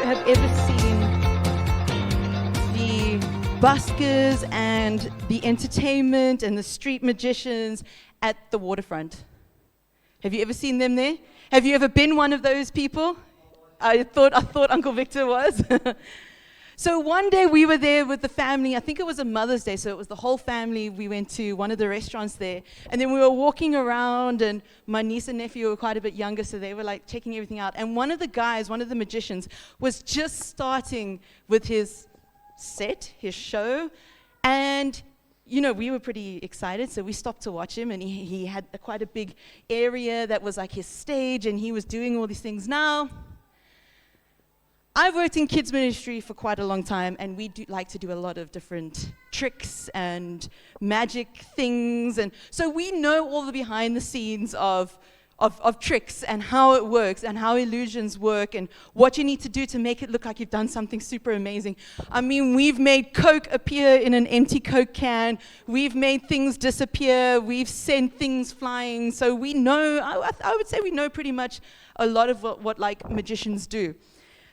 have ever seen the buskers and the entertainment and the street magicians at the waterfront? Have you ever seen them there? Have you ever been one of those people? I thought Uncle Victor was. So one day we were there with the family. I think it was a Mother's Day, so it was the whole family. We went to one of the restaurants there, and then we were walking around, and my niece and nephew were quite a bit younger, so they were like checking everything out. And one of the guys, one of the magicians, was just starting with his set, his show, and you know, we were pretty excited, so we stopped to watch him, and he had quite a big area that was like his stage, and he was doing all these things. Now, I've worked in kids ministry for quite a long time, and we do like to do a lot of different tricks and magic things, and so we know all the behind the scenes of tricks and how it works and how illusions work and what you need to do to make it look like you've done something super amazing. I mean, we've made Coke appear in an empty Coke can. We've made things disappear. We've sent things flying. So we know, I would say we know pretty much a lot of what like magicians do.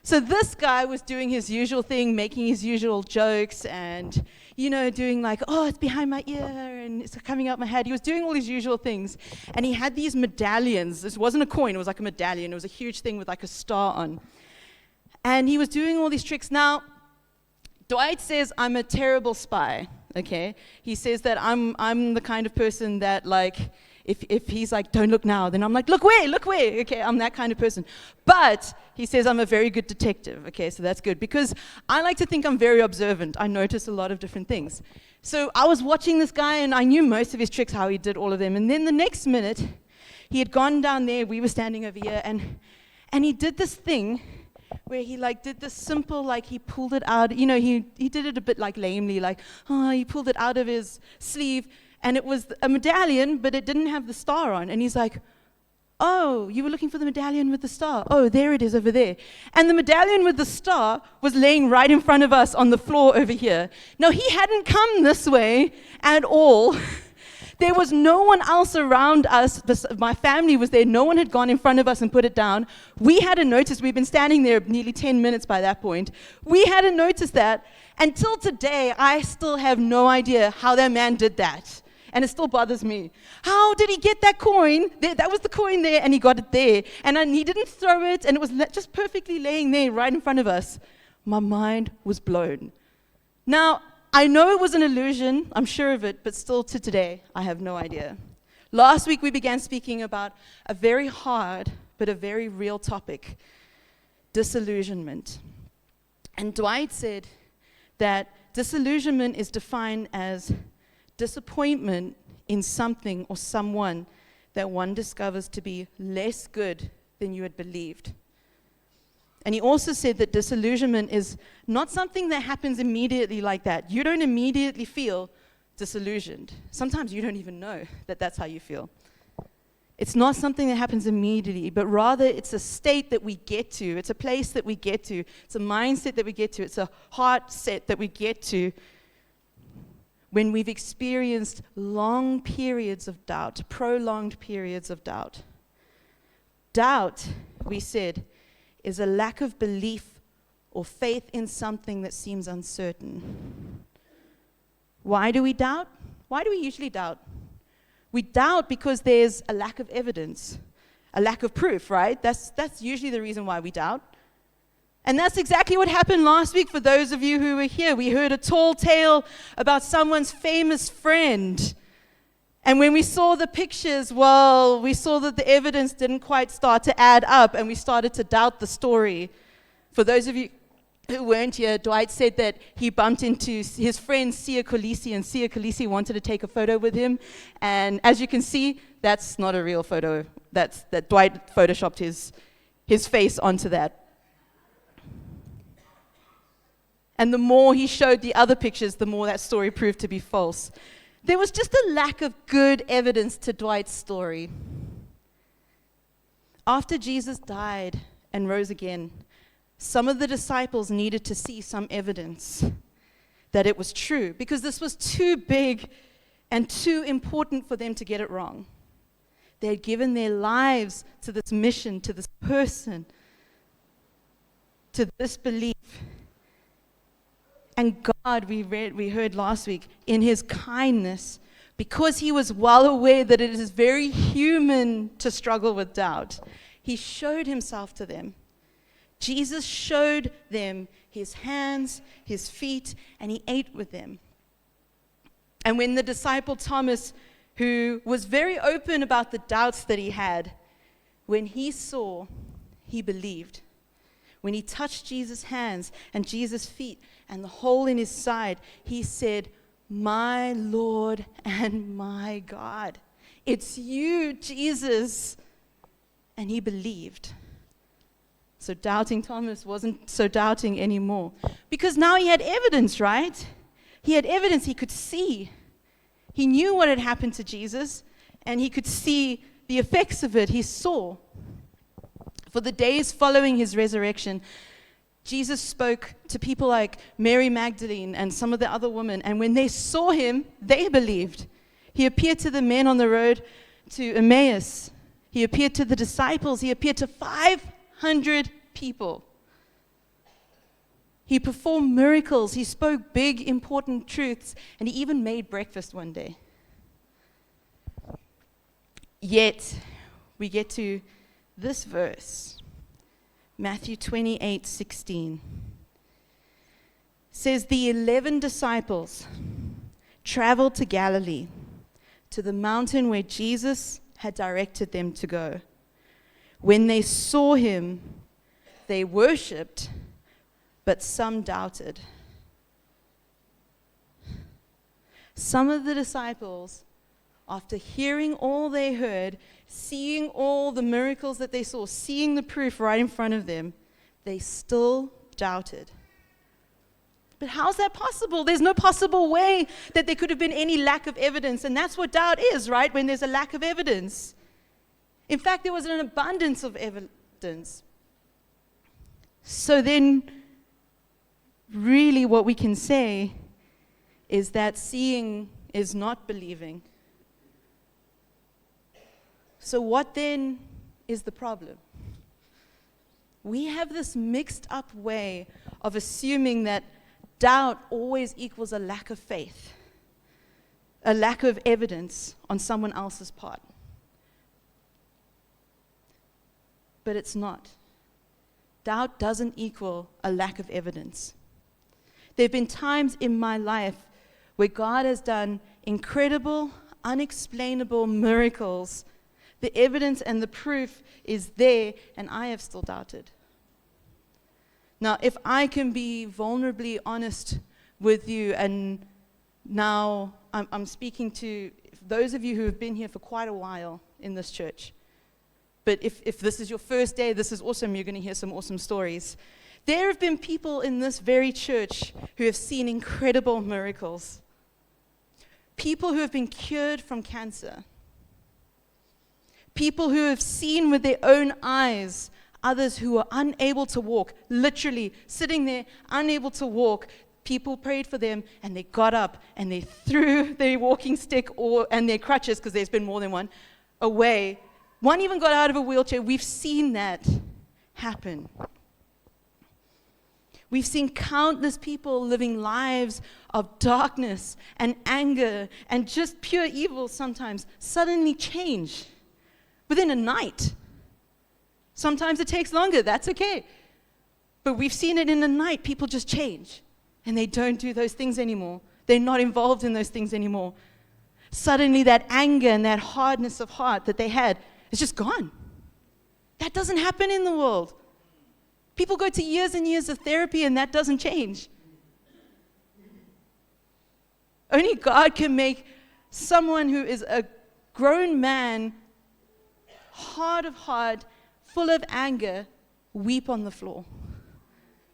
So this guy was doing his usual thing, making his usual jokes and, you know, doing like, oh, it's behind my ear and it's coming out my head. He was doing all these usual things. And he had these medallions. This wasn't a coin, it was like a medallion. It was a huge thing with like a star on. And he was doing all these tricks. Now, Dwight says, I'm a terrible spy, okay? He says that I'm the kind of person that like, if he's like, don't look now, then I'm like, look where, okay, I'm that kind of person. But he says I'm a very good detective, okay, so that's good, because I like to think I'm very observant. I notice a lot of different things. So I was watching this guy, and I knew most of his tricks, how he did all of them, and then the next minute, he had gone down there, we were standing over here, and he did this thing where he like did this simple, like he pulled it out, you know, he did it a bit like lamely, like, oh, he pulled it out of his sleeve, and it was a medallion, but it didn't have the star on. And he's like, oh, you were looking for the medallion with the star. Oh, there it is over there. And the medallion with the star was laying right in front of us on the floor over here. Now, he hadn't come this way at all. There was no one else around us. My family was there. No one had gone in front of us and put it down. We hadn't noticed. We'd been standing there nearly 10 minutes by that point. We hadn't noticed that. Until today, I still have no idea how that man did that. And it still bothers me. How did he get that coin? That was the coin there, and he got it there. And he didn't throw it, and it was just perfectly laying there right in front of us. My mind was blown. Now, I know it was an illusion, I'm sure of it, but still to today, I have no idea. Last week, we began speaking about a very hard, but a very real topic, disillusionment. And Dwight said that disillusionment is defined as disappointment in something or someone that one discovers to be less good than you had believed. And he also said that disillusionment is not something that happens immediately like that. You don't immediately feel disillusioned. Sometimes you don't even know that that's how you feel. It's not something that happens immediately, but rather it's a state that we get to. It's a place that we get to. It's a mindset that we get to. It's a heart set that we get to when we've experienced long periods of doubt, prolonged periods of doubt. Doubt, we said, is a lack of belief or faith in something that seems uncertain. Why do we doubt? Why do we usually doubt? We doubt because there's a lack of evidence, a lack of proof, right? That's usually the reason why we doubt. And that's exactly what happened last week for those of you who were here. We heard a tall tale about someone's famous friend. And when we saw the pictures, well, we saw that the evidence didn't quite start to add up, and we started to doubt the story. For those of you who weren't here, Dwight said that he bumped into his friend Sia Kolisi, and Sia Kolisi wanted to take a photo with him. And as you can see, that's not a real photo. That Dwight photoshopped his face onto that. And the more he showed the other pictures, the more that story proved to be false. There was just a lack of good evidence to Dwight's story. After Jesus died and rose again, some of the disciples needed to see some evidence that it was true, because this was too big and too important for them to get it wrong. They had given their lives to this mission, to this person. to this belief. And God, we heard last week, in his kindness, because he was well aware that it is very human to struggle with doubt, he showed himself to them. Jesus showed them his hands, his feet, and he ate with them. And when the disciple Thomas, who was very open about the doubts that he had, when he saw, he believed. When he touched Jesus' hands and Jesus' feet and the hole in his side, he said, "My Lord and my God, it's you, Jesus." And he believed. So doubting Thomas wasn't so doubting anymore, because now he had evidence, right? He had evidence. He could see. He knew what had happened to Jesus, and he could see the effects of it. He saw. For the days following his resurrection, Jesus spoke to people like Mary Magdalene and some of the other women, and when they saw him, they believed. He appeared to the men on the road to Emmaus. He appeared to the disciples. He appeared to 500 people. He performed miracles. He spoke big, important truths, and he even made breakfast one day. Yet, we get to this verse, Matthew 28:16, says, "The 11 disciples traveled to Galilee, to the mountain where Jesus had directed them to go. When they saw him, they worshipped, but some doubted." Some of the disciples, after hearing all they heard, seeing all the miracles that they saw, seeing the proof right in front of them, they still doubted. But how's that possible? There's no possible way that there could have been any lack of evidence. And that's what doubt is, right? When there's a lack of evidence. In fact, there was an abundance of evidence. So then, really what we can say is that seeing is not believing. So what then is the problem? We have this mixed up way of assuming that doubt always equals a lack of faith, a lack of evidence on someone else's part. But it's not. Doubt doesn't equal a lack of evidence. There have been times in my life where God has done incredible, unexplainable miracles. The evidence and the proof is there, and I have still doubted. Now, if I can be vulnerably honest with you, and now I'm speaking to those of you who have been here for quite a while in this church. But if this is your first day, this is awesome. You're going to hear some awesome stories. There have been people in this very church who have seen incredible miracles. People who have been cured from cancer. People who have seen with their own eyes others who are unable to walk, literally sitting there, unable to walk. People prayed for them, and they got up, and they threw their walking stick and their crutches, because there's been more than one, away. One even got out of a wheelchair. We've seen that happen. We've seen countless people living lives of darkness and anger and just pure evil sometimes suddenly change within a night. Sometimes it takes longer. That's okay. But we've seen it in a night. People just change, and they don't do those things anymore. They're not involved in those things anymore. Suddenly that anger and that hardness of heart that they had is just gone. That doesn't happen in the world. People go to years and years of therapy, and that doesn't change. Only God can make someone who is a grown man, hard of heart, full of anger, weep on the floor,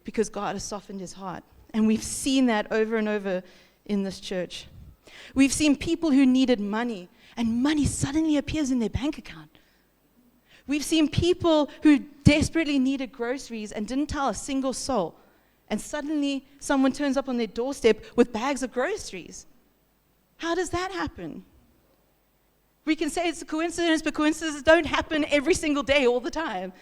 because God has softened his heart. And we've seen that over and over in this church. We've seen people who needed money, and money suddenly appears in their bank account. We've seen people who desperately needed groceries and didn't tell a single soul, and suddenly someone turns up on their doorstep with bags of groceries. How does that happen? We can say it's a coincidence, but coincidences don't happen every single day all the time.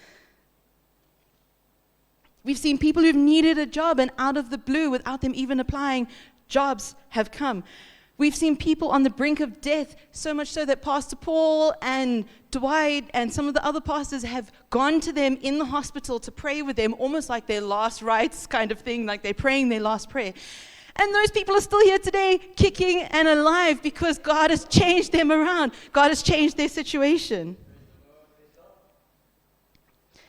We've seen people who've needed a job, and out of the blue, without them even applying, jobs have come. We've seen people on the brink of death, so much so that Pastor Paul and Dwight and some of the other pastors have gone to them in the hospital to pray with them, almost like their last rites kind of thing, like they're praying their last prayer. And those people are still here today, kicking and alive, because God has changed them around. God has changed their situation.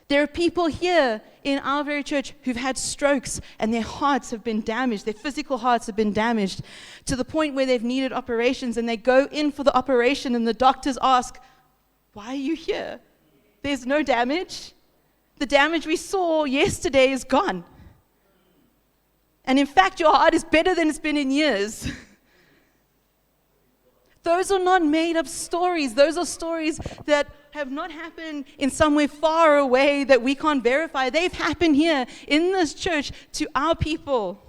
There are people here in our very church who've had strokes and their hearts have been damaged. Their physical hearts have been damaged to the point where they've needed operations, and they go in for the operation and the doctors ask, "Why are you here? There's no damage. The damage we saw yesterday is gone. And in fact, your heart is better than it's been in years." Those are not made up stories. Those are stories that have not happened in somewhere far away that we can't verify. They've happened here in this church to our people.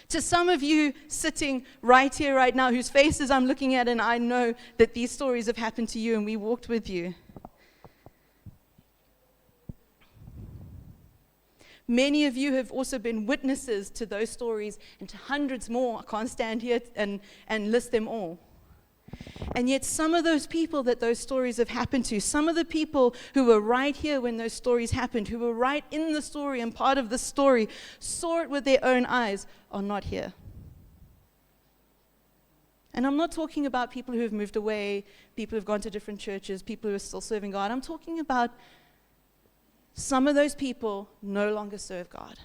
To some of you sitting right here, right now, whose faces I'm looking at, and I know that these stories have happened to you and we walked with you. Many of you have also been witnesses to those stories and to hundreds more. I can't stand here and list them all. And yet some of those people that those stories have happened to, some of the people who were right here when those stories happened, who were right in the story and part of the story, saw it with their own eyes, are not here. And I'm not talking about people who have moved away, people who have gone to different churches, people who are still serving God. I'm talking about some of those people no longer serve God.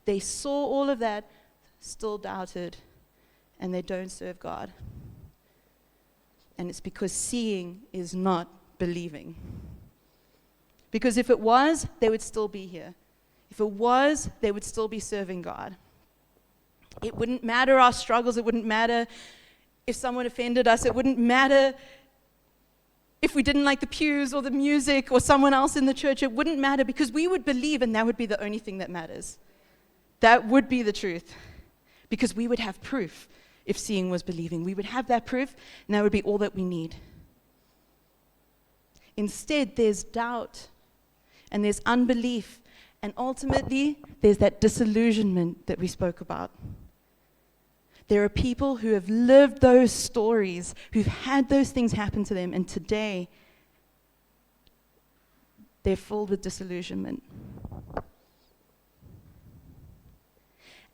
They saw all of that, still doubted, and they don't serve God. And it's because seeing is not believing. Because if it was, they would still be here. If it was, they would still be serving God. It wouldn't matter our struggles. It wouldn't matter if someone offended us. It wouldn't matter if we didn't like the pews or the music or someone else in the church. It wouldn't matter, because we would believe, and that would be the only thing that matters. That would be the truth, because we would have proof if seeing was believing. We would have that proof, and that would be all that we need. Instead, there's doubt, and there's unbelief, and ultimately, there's that disillusionment that we spoke about. There are people who have lived those stories, who've had those things happen to them, and today they're filled with disillusionment.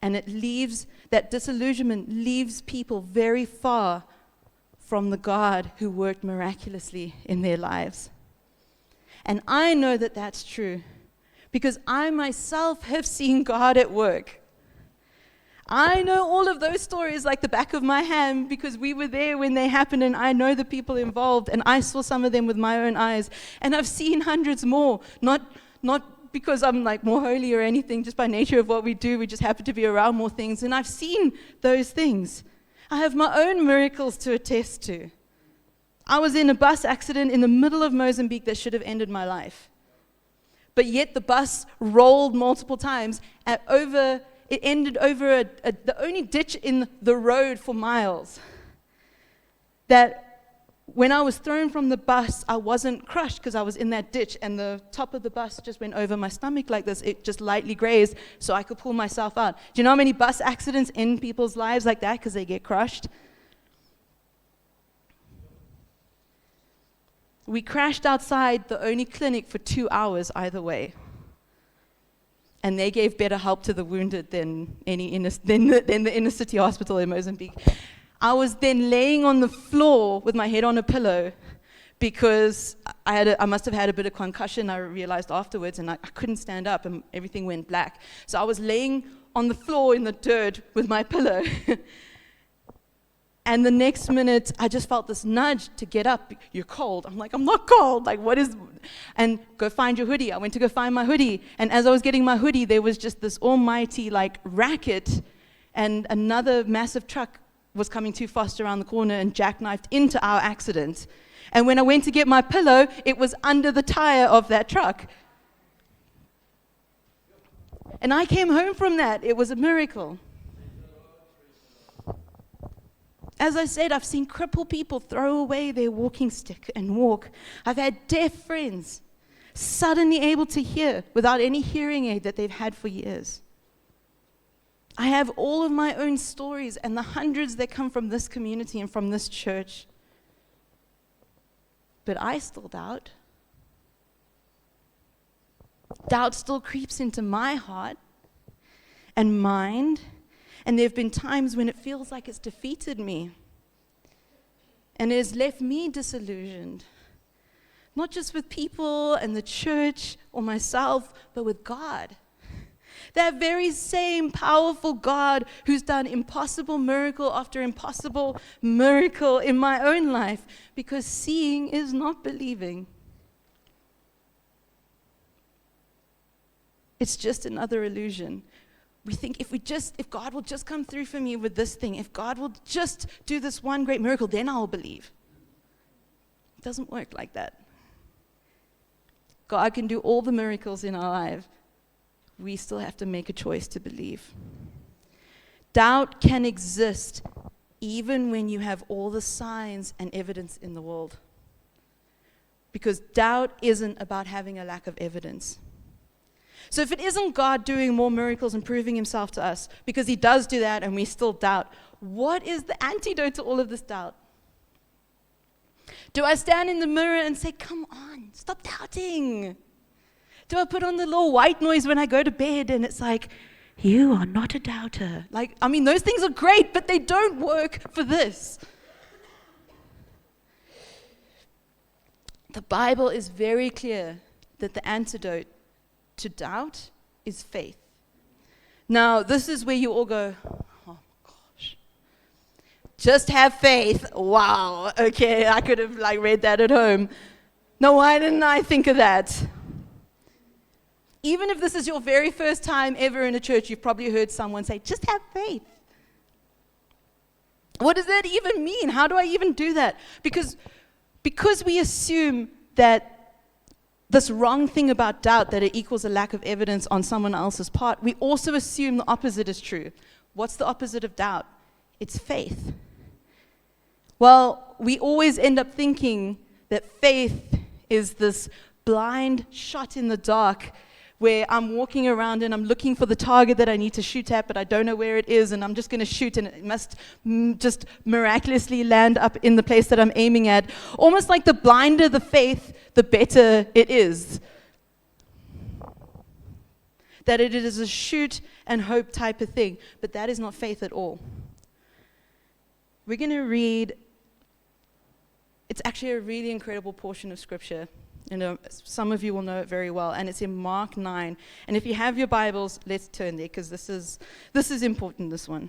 And that disillusionment leaves people very far from the God who worked miraculously in their lives. And I know that that's true, because I myself have seen God at work. I know all of those stories like the back of my hand, because we were there when they happened, and I know the people involved, and I saw some of them with my own eyes, and I've seen hundreds more, not because I'm like more holy or anything, just by nature of what we do. We just happen to be around more things, and I've seen those things. I have my own miracles to attest to. I was in a bus accident in the middle of Mozambique that should have ended my life. But yet the bus rolled multiple times it ended over the only ditch in the road for miles. That when I was thrown from the bus, I wasn't crushed because I was in that ditch, and the top of the bus just went over my stomach like this. It just lightly grazed so I could pull myself out. Do you know how many bus accidents end people's lives like that because they get crushed? We crashed outside the only clinic for 2 hours either way. And they gave better help to the wounded than the inner city hospital in Mozambique. I was then laying on the floor with my head on a pillow because I must have had a bit of concussion, I realized afterwards, and I couldn't stand up, and everything went black. So I was laying on the floor in the dirt with my pillow. And the next minute, I just felt this nudge to get up. You're cold. I'm like, I'm not cold. Like, what is... And go find your hoodie. I went to go find my hoodie. And as I was getting my hoodie, there was just this almighty, racket. And another massive truck was coming too fast around the corner and jackknifed into our accident. And when I went to get my pillow, it was under the tire of that truck. And I came home from that. It was a miracle. As I said, I've seen crippled people throw away their walking stick and walk. I've had deaf friends suddenly able to hear without any hearing aid that they've had for years. I have all of my own stories and the hundreds that come from this community and from this church. But I still doubt. Doubt still creeps into my heart and mind. And there have been times when it feels like it's defeated me. And it has left me disillusioned. Not just with people and the church or myself, but with God. That very same powerful God who's done impossible miracle after impossible miracle in my own life. Because seeing is not believing. It's just another illusion. We think if God will just come through for me with this thing, if God will just do this one great miracle, then I'll believe. It doesn't work like that. God can do all the miracles in our life. We still have to make a choice to believe. Doubt can exist even when you have all the signs and evidence in the world. Because doubt isn't about having a lack of evidence. So if it isn't God doing more miracles and proving himself to us, because he does do that and we still doubt, what is the antidote to all of this doubt? Do I stand in the mirror and say, come on, stop doubting? Do I put on the little white noise when I go to bed and it's like, you are not a doubter? Those things are great, but they don't work for this. The Bible is very clear that the antidote to doubt is faith. Now, this is where you all go, oh gosh. Just have faith. Wow. Okay, I could have read that at home. No, why didn't I think of that? Even if this is your very first time ever in a church, you've probably heard someone say, just have faith. What does that even mean? How do I even do that? Because we assume that this wrong thing about doubt, that it equals a lack of evidence on someone else's part, we also assume the opposite is true. What's the opposite of doubt? It's faith. Well, we always end up thinking that faith is this blind shot in the dark where I'm walking around and I'm looking for the target that I need to shoot at, but I don't know where it is, and I'm just going to shoot, and it must just miraculously land up in the place that I'm aiming at. Almost like the blinder the faith, the better it is. That it is a shoot and hope type of thing, but that is not faith at all. We're going to read, it's actually a really incredible portion of Scripture. Some of you will know it very well, and it's in Mark 9. And if you have your Bibles, let's turn there, because this is important, this one.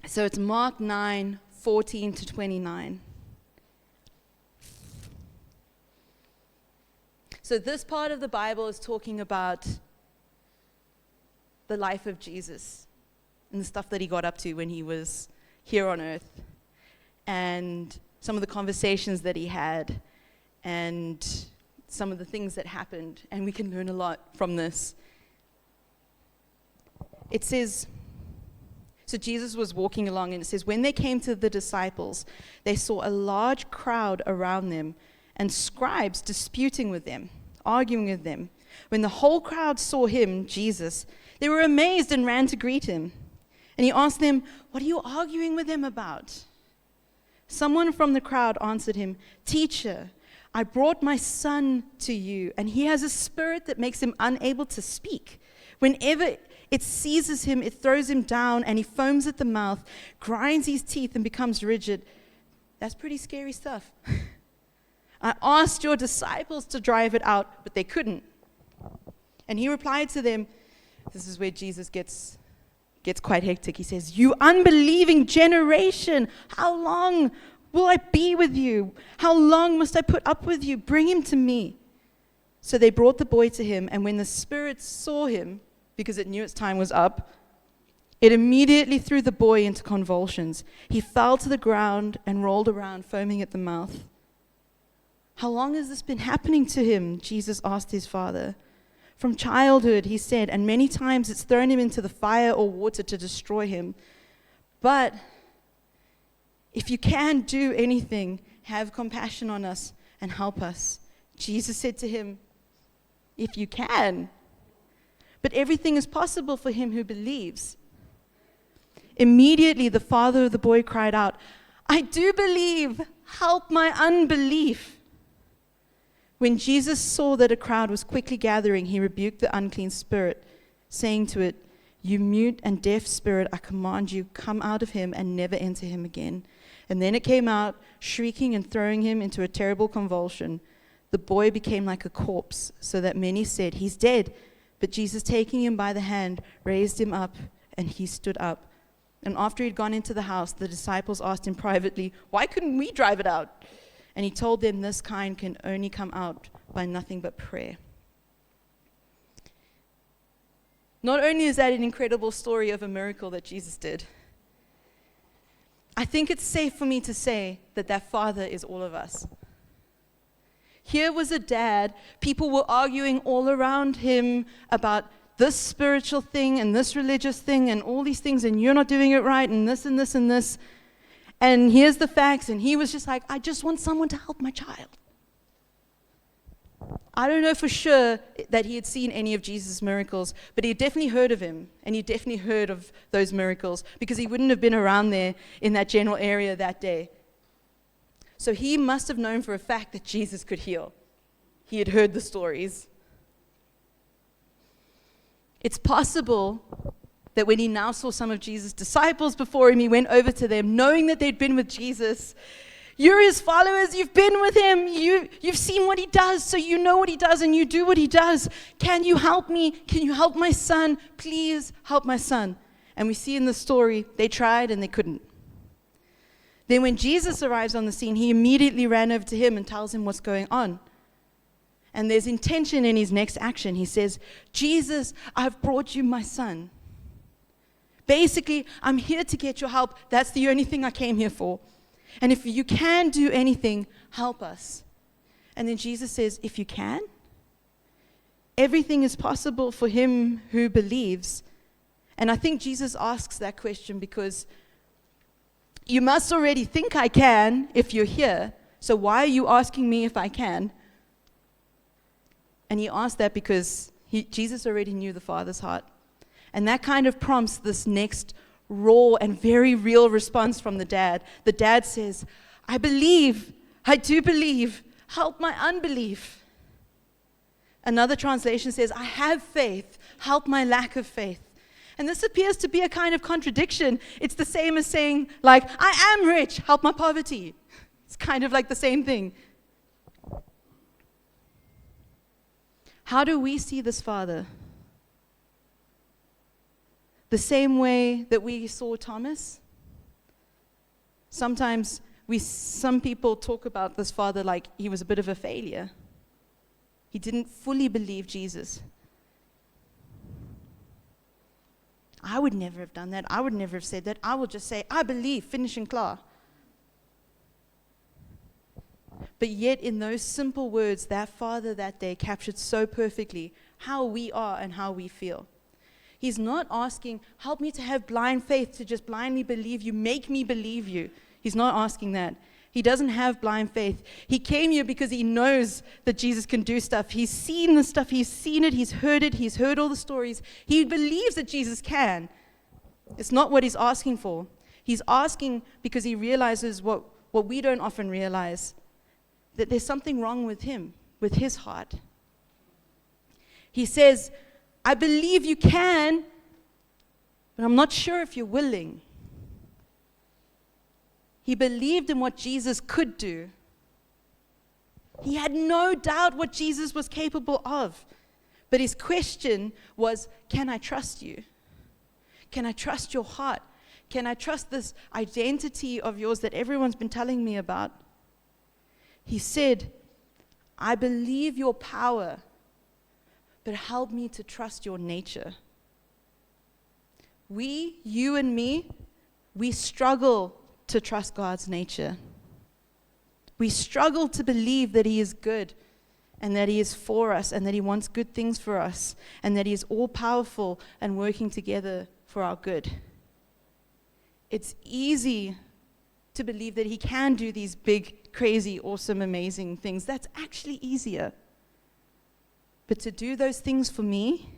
So it's Mark 9:14 to 29. So this part of the Bible is talking about the life of Jesus and the stuff that he got up to when he was here on earth, and some of the conversations that he had, and some of the things that happened, and we can learn a lot from this. It says, so Jesus was walking along, and it says, when they came to the disciples, they saw a large crowd around them and scribes disputing with them, arguing with them. When the whole crowd saw him, Jesus, they were amazed and ran to greet him. And he asked them, what are you arguing with them about? Someone from the crowd answered him, Teacher, I brought my son to you, and he has a spirit that makes him unable to speak. Whenever it seizes him, it throws him down, and he foams at the mouth, grinds his teeth, and becomes rigid. That's pretty scary stuff. I asked your disciples to drive it out, but they couldn't. And he replied to them, this is where Jesus gets quite hectic. He says, you unbelieving generation, how long will I be with you? How long must I put up with you? Bring him to me. So they brought the boy to him, and when the spirit saw him, because it knew its time was up, It immediately threw the boy into convulsions. He fell to the ground and rolled around, foaming at the mouth. How long has this been happening to him? Jesus asked his father. From childhood, he said, and many times it's thrown him into the fire or water to destroy him. But if you can do anything, have compassion on us and help us. Jesus said to him, if you can. But everything is possible for him who believes. Immediately, the father of the boy cried out, I do believe. Help my unbelief. When Jesus saw that a crowd was quickly gathering, he rebuked the unclean spirit, saying to it, you mute and deaf spirit, I command you, come out of him and never enter him again. And then it came out, shrieking and throwing him into a terrible convulsion. The boy became like a corpse, so that many said, he's dead. But Jesus, taking him by the hand, raised him up, and he stood up. And after he'd gone into the house, the disciples asked him privately, why couldn't we drive it out? And he told them, this kind can only come out by nothing but prayer. Not only is that an incredible story of a miracle that Jesus did, I think it's safe for me to say that that father is all of us. Here was a dad, people were arguing all around him about this spiritual thing and this religious thing and all these things, and you're not doing it right, and this and this and this. And here's the facts, and he was just like, I just want someone to help my child. I don't know for sure that he had seen any of Jesus' miracles, but he had definitely heard of him, and he definitely heard of those miracles, because he wouldn't have been around there in that general area that day. So he must have known for a fact that Jesus could heal. He had heard the stories. It's possible that when he now saw some of Jesus' disciples before him, he went over to them, knowing that they'd been with Jesus. You're his followers, you've been with him, you've seen what he does, so you know what he does and you do what he does. Can you help me? Can you help my son? Please help my son. And we see in the story, they tried and they couldn't. Then when Jesus arrives on the scene, he immediately ran over to him and tells him what's going on. And there's intention in his next action. He says, Jesus, I've brought you my son. Basically, I'm here to get your help. That's the only thing I came here for. And if you can do anything, help us. And then Jesus says, if you can, everything is possible for him who believes. And I think Jesus asks that question because you must already think I can if you're here. So why are you asking me if I can? And he asked that because Jesus already knew the Father's heart. And that kind of prompts this next raw and very real response from the dad. The dad says, I believe, I do believe, help my unbelief. Another translation says, I have faith, help my lack of faith. And this appears to be a kind of contradiction. It's the same as saying, like, I am rich, help my poverty. It's kind of like the same thing. How do we see this Father? The same way that we saw Thomas? Sometimes some people talk about this Father like he was a bit of a failure. He didn't fully believe Jesus. I would never have done that. I would never have said that. I will just say, I believe, finish and klar. But yet in those simple words, that Father that day captured so perfectly how we are and how we feel. He's not asking, help me to have blind faith, to just blindly believe you, make me believe you. He's not asking that. He doesn't have blind faith. He came here because he knows that Jesus can do stuff. He's seen the stuff, he's seen it, he's heard all the stories. He believes that Jesus can. It's not what he's asking for. He's asking because he realizes what we don't often realize, that there's something wrong with him, with his heart. He says, I believe you can, but I'm not sure if you're willing. He believed in what Jesus could do. He had no doubt what Jesus was capable of. But his question was, can I trust you? Can I trust your heart? Can I trust this identity of yours that everyone's been telling me about? He said, I believe your power, but help me to trust your nature. you and me, we struggle to trust God's nature. We struggle to believe that He is good and that He is for us and that He wants good things for us and that He is all-powerful and working together for our good. It's easy to believe that He can do these big, crazy, awesome, amazing things. That's actually easier. But to do those things for me,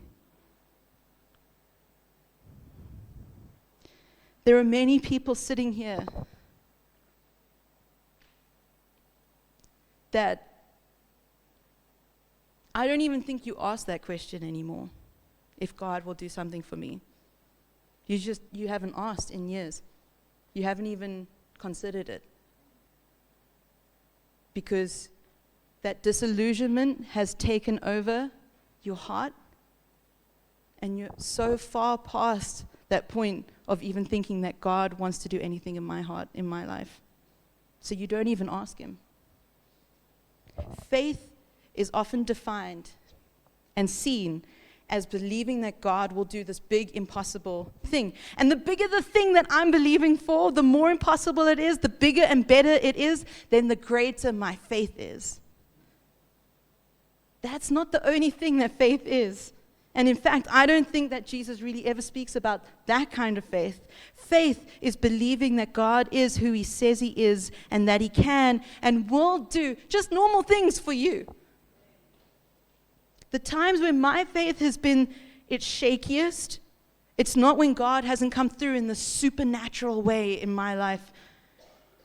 there are many people sitting here that I don't even think you ask that question anymore, if God will do something for me. You haven't asked in years. You haven't even considered it. Because that disillusionment has taken over your heart, and you're so far past that point of even thinking that God wants to do anything in my heart, in my life. So you don't even ask Him. Faith is often defined and seen as believing that God will do this big, impossible thing. And the bigger the thing that I'm believing for, the more impossible it is, the bigger and better it is, then the greater my faith is. That's not the only thing that faith is. And in fact, I don't think that Jesus really ever speaks about that kind of faith. Faith is believing that God is who He says He is and that He can and will do just normal things for you. The times when my faith has been its shakiest, it's not when God hasn't come through in the supernatural way in my life.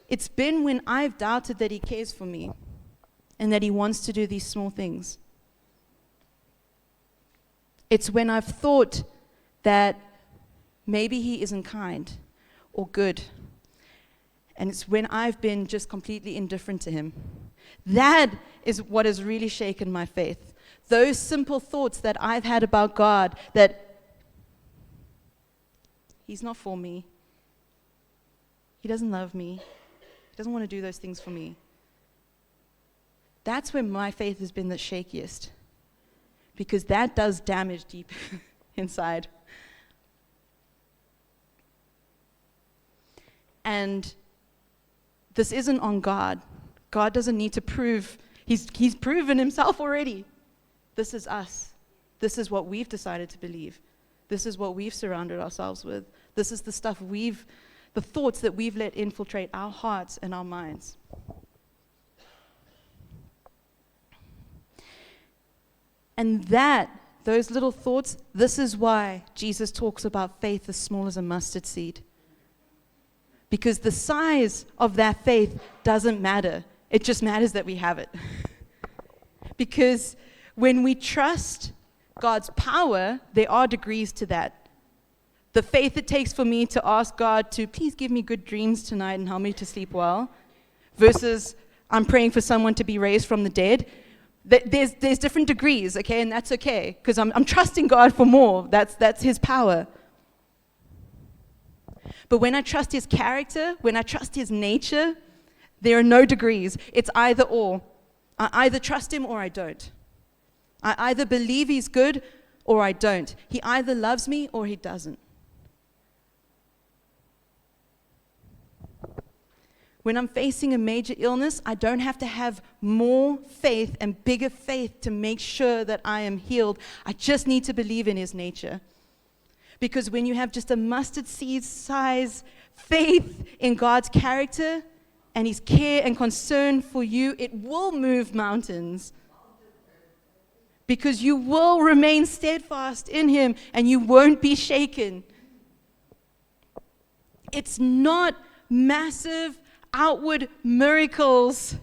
It's been when I've doubted that He cares for me and that He wants to do these small things. It's when I've thought that maybe He isn't kind or good. And it's when I've been just completely indifferent to Him. That is what has really shaken my faith. Those simple thoughts that I've had about God, that He's not for me. He doesn't love me. He doesn't want to do those things for me. That's when my faith has been the shakiest. Because that does damage deep inside. And this isn't on God. God doesn't need to prove. He's proven Himself already. This is us. This is what we've decided to believe. This is what we've surrounded ourselves with. This is the stuff the thoughts that we've let infiltrate our hearts and our minds. And those little thoughts, this is why Jesus talks about faith as small as a mustard seed. Because the size of that faith doesn't matter. It just matters that we have it. Because when we trust God's power, there are degrees to that. The faith it takes for me to ask God to please give me good dreams tonight and help me to sleep well, versus I'm praying for someone to be raised from the dead. There's different degrees, okay, and that's okay, because I'm trusting God for more. That's His power. But when I trust His character, when I trust His nature, there are no degrees. It's either or. I either trust Him or I don't. I either believe He's good or I don't. He either loves me or He doesn't. When I'm facing a major illness, I don't have to have more faith and bigger faith to make sure that I am healed. I just need to believe in His nature. Because when you have just a mustard seed size faith in God's character and His care and concern for you, it will move mountains. Because you will remain steadfast in Him and you won't be shaken. It's not massive outward miracles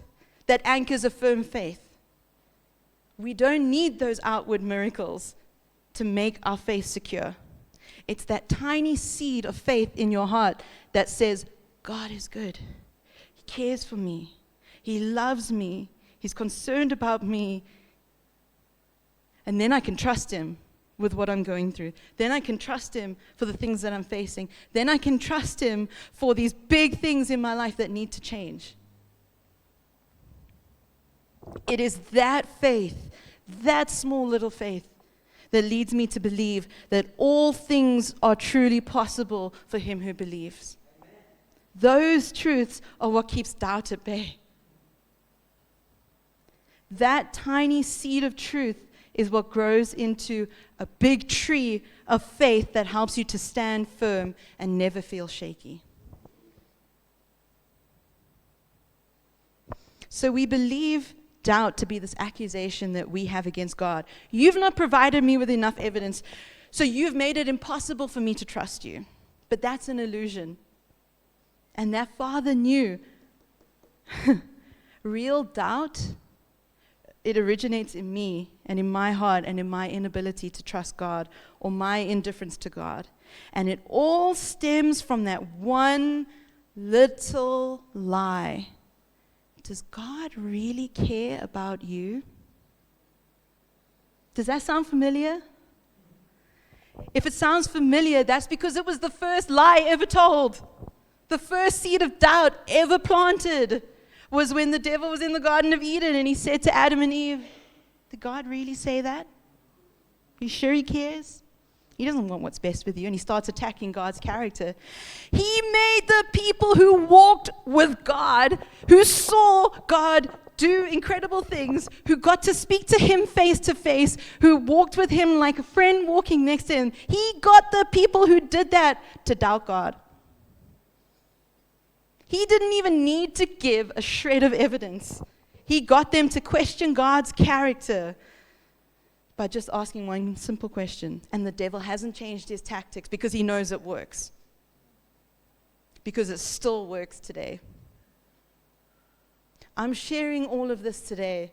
that anchors a firm faith. We don't need those outward miracles to make our faith secure. It's that tiny seed of faith in your heart that says, God is good. He cares for me. He loves me. He's concerned about me. And then I can trust Him with what I'm going through. Then I can trust Him for the things that I'm facing. Then I can trust Him for these big things in my life that need to change. It is that faith, that small little faith, that leads me to believe that all things are truly possible for him who believes. Those truths are what keeps doubt at bay. That tiny seed of truth is what grows into a big tree of faith that helps you to stand firm and never feel shaky. So we believe doubt to be this accusation that we have against God. You've not provided me with enough evidence, so you've made it impossible for me to trust you. But that's an illusion. And that Father knew real doubt, it originates in me and in my heart and in my inability to trust God or my indifference to God. And it all stems from that one little lie. Does God really care about you? Does that sound familiar? If it sounds familiar, that's because it was the first lie ever told. The first seed of doubt ever planted was when the devil was in the Garden of Eden and he said to Adam and Eve, did God really say that? Are you sure he cares? He doesn't want what's best with you, and he starts attacking God's character. He made the people who walked with God, who saw God do incredible things, who got to speak to him face to face, who walked with him like a friend walking next to him. He got the people who did that to doubt God. He didn't even need to give a shred of evidence. He got them to question God's character by just asking one simple question. And the devil hasn't changed his tactics because he knows it works. Because it still works today. I'm sharing all of this today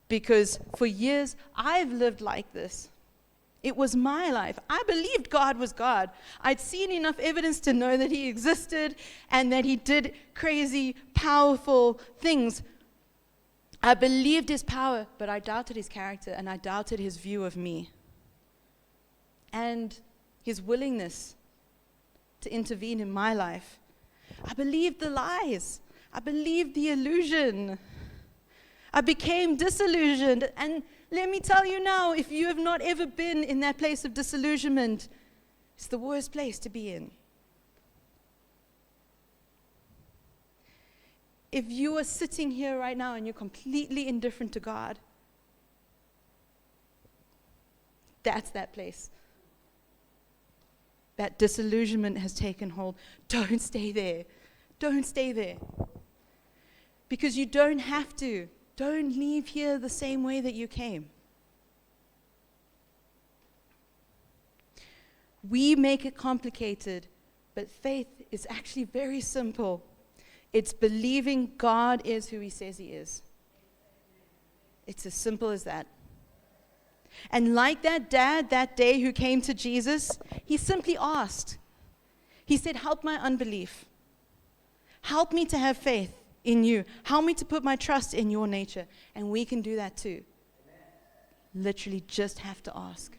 because for years I've lived like this. It was my life. I believed God was God. I'd seen enough evidence to know that he existed and that he did crazy, powerful things. I believed his power, but I doubted his character and I doubted his view of me and his willingness to intervene in my life. I believed the lies. I believed the illusion. I became disillusioned. And let me tell you now, if you have not ever been in that place of disillusionment, it's the worst place to be in. If you are sitting here right now and you're completely indifferent to God, that's that place. That disillusionment has taken hold. Don't stay there. Don't stay there. Because you don't have to. Don't leave here the same way that you came. We make it complicated, but faith is actually very simple. It's believing God is who he says he is. It's as simple as that. And like that dad that day who came to Jesus, he simply asked. He said, help my unbelief. Help me to have faith in you. Help me to put my trust in your nature. And we can do that too. Literally just have to ask.